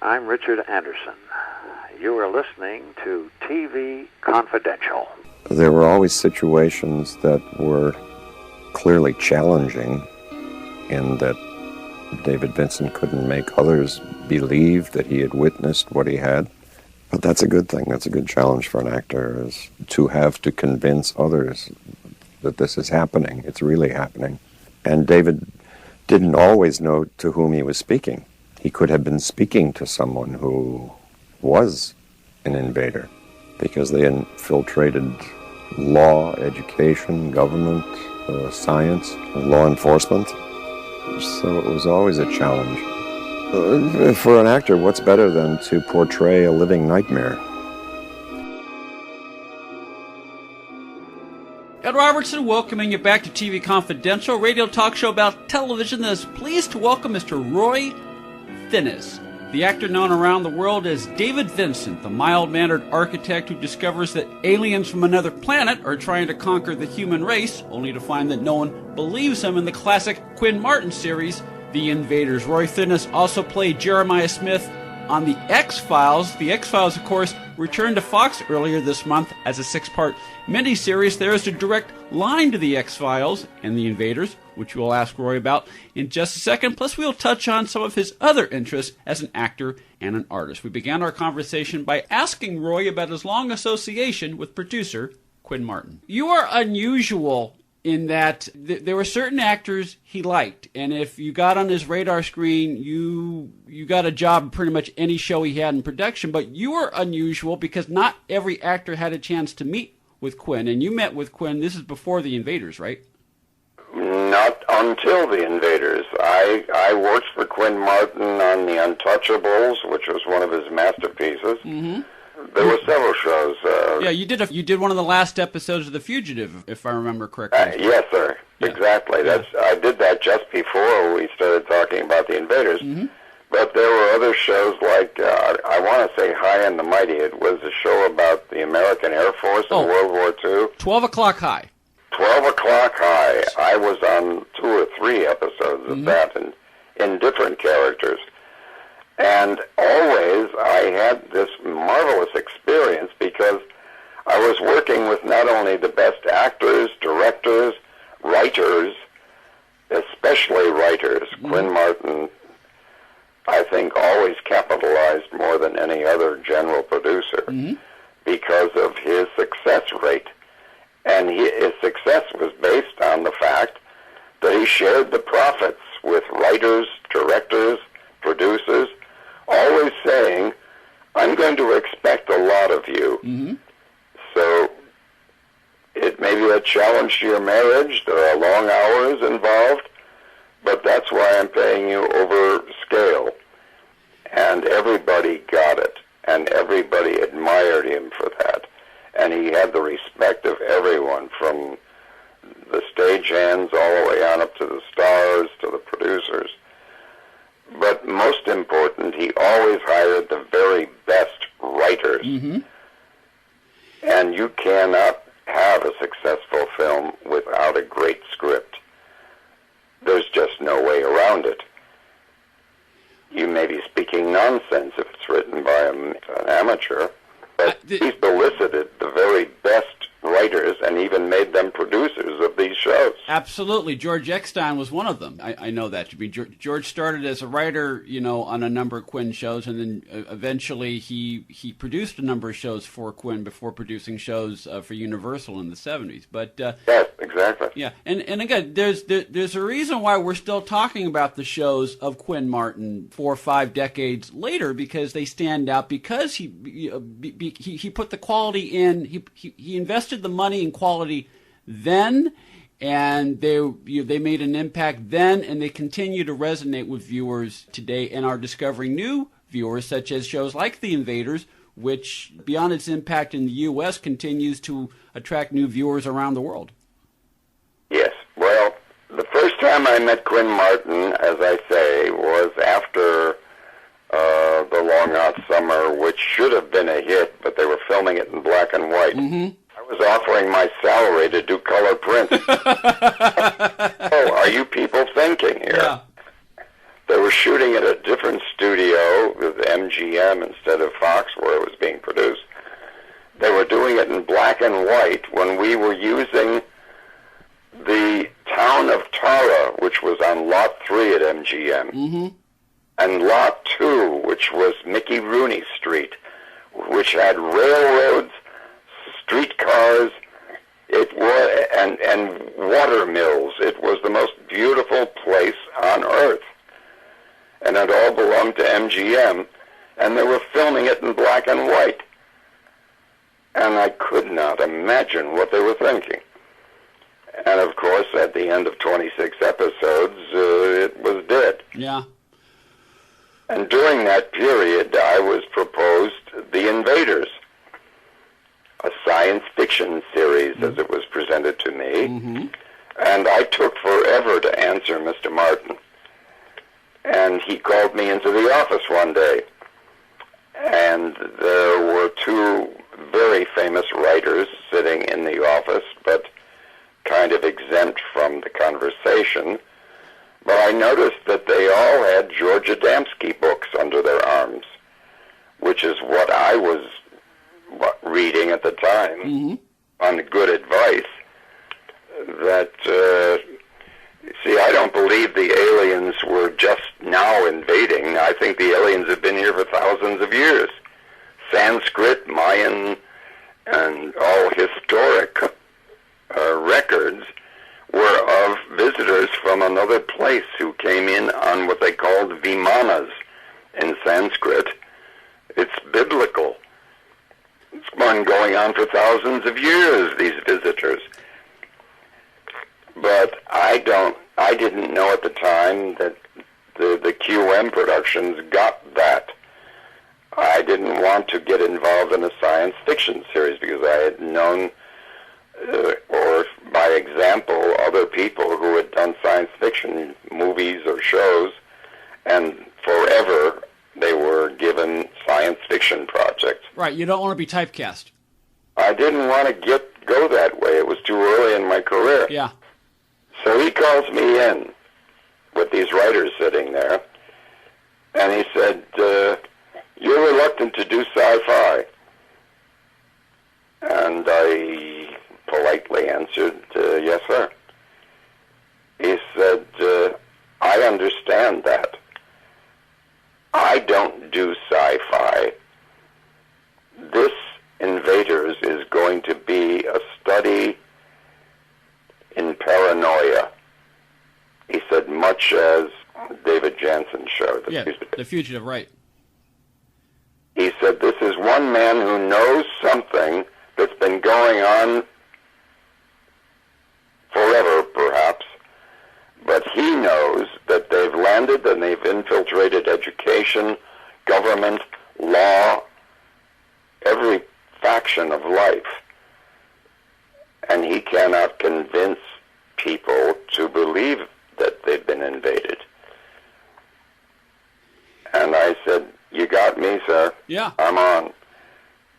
I'm Richard Anderson. You are listening to TV Confidential. There were always situations that were clearly challenging in that David Vincent couldn't make others believe that he had witnessed what he had. But that's a good thing. That's a good challenge for an actor, is to have to convince others that this is happening. It's really happening. And David didn't always know to whom he was speaking. He could have been speaking to someone who was an invader, because they infiltrated law, education, government, science, law enforcement. So it was always a challenge. For an actor, what's better than to portray a living nightmare? Ed Robertson welcoming you back to TV Confidential, radio talk show about television that is pleased to welcome Mr. Roy Thinnes, the actor known around the world as David Vincent, the mild-mannered architect who discovers that aliens from another planet are trying to conquer the human race, only to find that no one believes him in the classic Quinn Martin series, The Invaders. Roy Thinnes also played Jeremiah Smith on The X-Files. The X-Files, of course, returned to Fox earlier this month as a 6-part miniseries. There is a direct line to The X-Files and The Invaders, which we'll ask Roy about in just a second. Plus, we'll touch on some of his other interests as an actor and an artist. We began our conversation by asking Roy about his long association with producer Quinn Martin. You are unusual in that there were certain actors he liked, and if you got on his radar screen, you got a job in pretty much any show he had in production. But you were unusual because not every actor had a chance to meet with Quinn, and you met with Quinn. This is before The Invaders, right? Not until The Invaders. I worked for Quinn Martin on The Untouchables, which was one of his masterpieces. Mm-hmm. There were several shows. Yeah, you did one of the last episodes of The Fugitive, if I remember correctly. Yes, sir. Yeah. Exactly. Yeah. I did that just before we started talking about The Invaders. Mm-hmm. But there were other shows like, I want to say High and the Mighty. It was a show about the American Air Force in World War II. 12 O'Clock High. 12 O'Clock High. I was on 2 or 3 episodes of that in different characters. And always I had this marvelous experience because I was working with not only the best actors, directors, writers, especially writers. Quinn Martin, I think, always capitalized more than any other general producer because of his success rate. And his success was based on the fact that he shared the profits with writers, directors, producers, always saying, I'm going to expect a lot of you. Mm-hmm. So it may be a challenge to your marriage. There are long hours involved, but that's why I'm paying you over scale. And everybody got it, and everybody admired him for that. And he had the respect of everyone, from the stagehands all the way on up to the stars, to the producers. But most important, he always hired the very best writers. Mm-hmm. And you cannot have a successful film without a great script. There's just no way around it. You may be speaking nonsense if it's written by an amateur, but he solicited the very best writers and even made them producers of these shows. Absolutely. George Eckstein was one of them. I know that. George started as a writer, on a number of Quinn shows, and then eventually he produced a number of shows for Quinn before producing shows for Universal in the 70s. But yes, exactly. Yeah, and again, there's a reason why we're still talking about the shows of Quinn Martin 4 or 5 decades later, because they stand out because he put the quality in. He invested the money in quality then, and they made an impact then, and they continue to resonate with viewers today and are discovering new viewers, such as shows like The Invaders, which, beyond its impact in the U.S., continues to attract new viewers around the world. Yes. Well, the first time I met Quinn Martin, as I say, was after The Long Hot Summer, which should have been a hit, but they were filming it in black and white. Mm-hmm. I was offering my salary to do color print. Oh, are you people thinking here? Yeah. They were shooting at a different studio with MGM MGM instead of Fox, where it was being produced. They were doing it in black and white when we were using the town of Tara, which was on Lot 3 at MGM, Mm-hmm. and Lot 2, which was Mickey Rooney Street, which had railroads, streetcars, it was, and water mills. It was the most beautiful place on earth. And it all belonged to MGM, and they were filming it in black and white. And I could not imagine what they were thinking. And of course, at the end of 26 episodes, it was dead. Yeah. And during that period, I was proposed The Invaders, a science fiction series as it was presented to me. Mm-hmm. And I took forever to answer Mr. Martin. And he called me into the office one day. And there were two very famous writers sitting in the office, but kind of exempt from the conversation. But I noticed that they all had George Adamski books under their arms, which is what I was reading at the time, Mm-hmm. on good advice. That, see, I don't believe the aliens were just now invading. I think the aliens have been here for thousands of years. Sanskrit, Mayan, and all historic records were of visitors from another place who came in on what they called vimanas in Sanskrit. It's biblical. It's been going on for thousands of years, these visitors. But I didn't know at the time that the QM Productions got that. I didn't want to get involved in a science fiction series because I had known, or by example, other people who had done science fiction movies or shows, and forever they were given science fiction projects. Right, you don't want to be typecast. I didn't want to go that way. It was too early in my career. Yeah. So he calls me in with these writers sitting there, and he said, you're reluctant to do sci-fi. And I politely answered, yes, sir. He said, I understand that. I don't do sci-fi. This Invaders is going to be a study in paranoia. He said, much as David Jansen's show, The Fugitive, right. He said, this is one man who knows something that's been going on forever, perhaps, but he knows that they've landed and they've infiltrated education, government, law, every faction of life. And he cannot convince people to believe that they've been invaded. And I said, you got me, sir. Yeah. I'm on.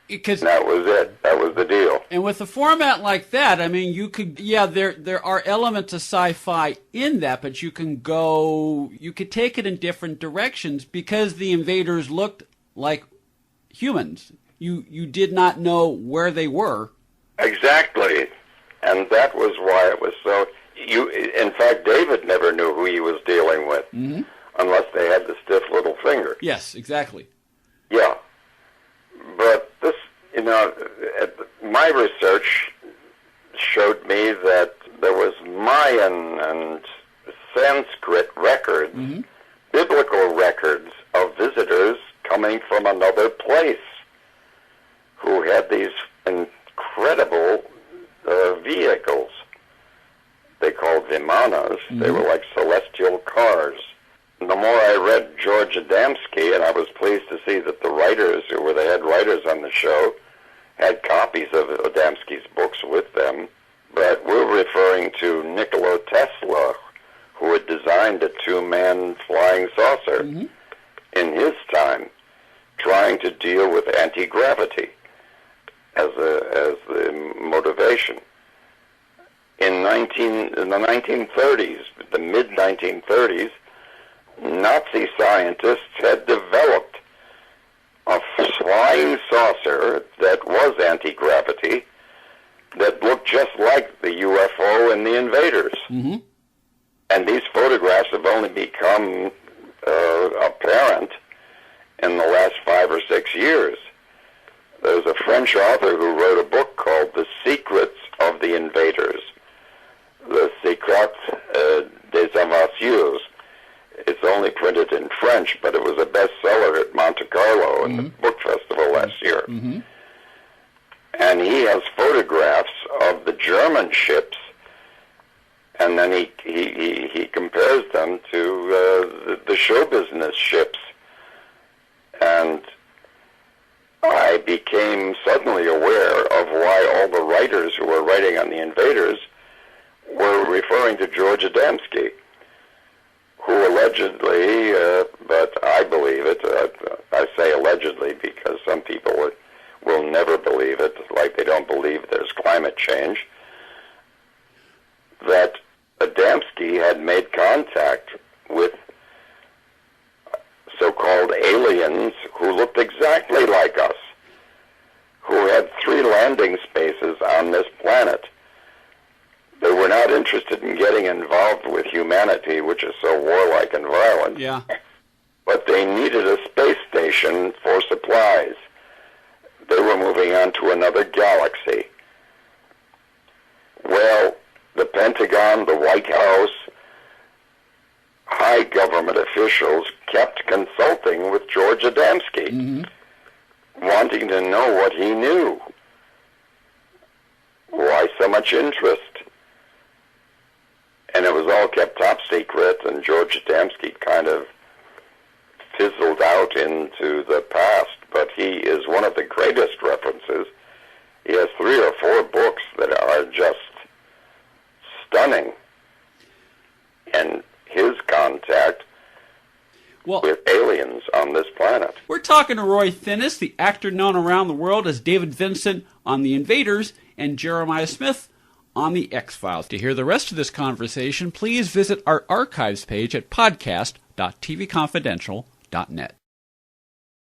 Because that was it. That was the deal. And with a format like that, I mean, you could, there are elements of sci-fi in that, but you could take it in different directions because the invaders looked like humans. You did not know where they were. Exactly. And that was why it was so... in fact, David never knew who he was dealing with, Mm-hmm. unless they had the stiff little finger. Yes, exactly. Yeah. But this, my research showed me that there was Mayan and Sanskrit records, Mm-hmm. biblical records of visitors coming from another place who had these incredible vehicles. They called vimanas. Mm-hmm. They were like celestial cars. And the more I read George Adamski, and I was pleased to see that the writers, who were the head writers on the show, had copies of Adamski's books with them. But we're referring to Nikola Tesla, who had designed a two-man flying saucer Mm-hmm. in his time, trying to deal with anti-gravity as the motivation. In the 1930s, the mid-1930s, Nazi scientists had developed saucer that was anti-gravity that looked just like the UFO in the Invaders. Mm-hmm. And these photographs have only become apparent in the last 5 or 6 years. There's a French author who wrote a book called The Secrets of the Invaders, The Secrets des Invaders. It's only printed in French, but it was a bestseller at Monte Carlo in the book festival last year. Mm-hmm. And he has photographs of the German ships, and then he compares them to the show business ships. And I became suddenly aware of why all the writers who were writing on the Invaders were referring to George Adamski, who allegedly, but I believe it, I say allegedly because some people will never believe it, like they don't believe there's climate change, that Adamski had made contact with so-called aliens who looked exactly like us, who had 3 landing spaces on this planet. They were not interested in getting involved with humanity, which is so warlike and violent. Yeah. But they needed a space station for supplies. They were moving on to another galaxy. Well, the Pentagon, the White House, high government officials kept consulting with George Adamski, wanting to know what he knew. Why so much interest? And it was all kept top secret, and George Adamski kind of fizzled out into the past, but he is one of the greatest references. He has 3 or 4 books that are just stunning. And his contact with aliens on this planet. We're talking to Roy Finnis, the actor known around the world as David Vincent on The Invaders, and Jeremiah Smith on The X-Files. To hear the rest of this conversation, please visit our archives page at podcast.tvconfidential.net.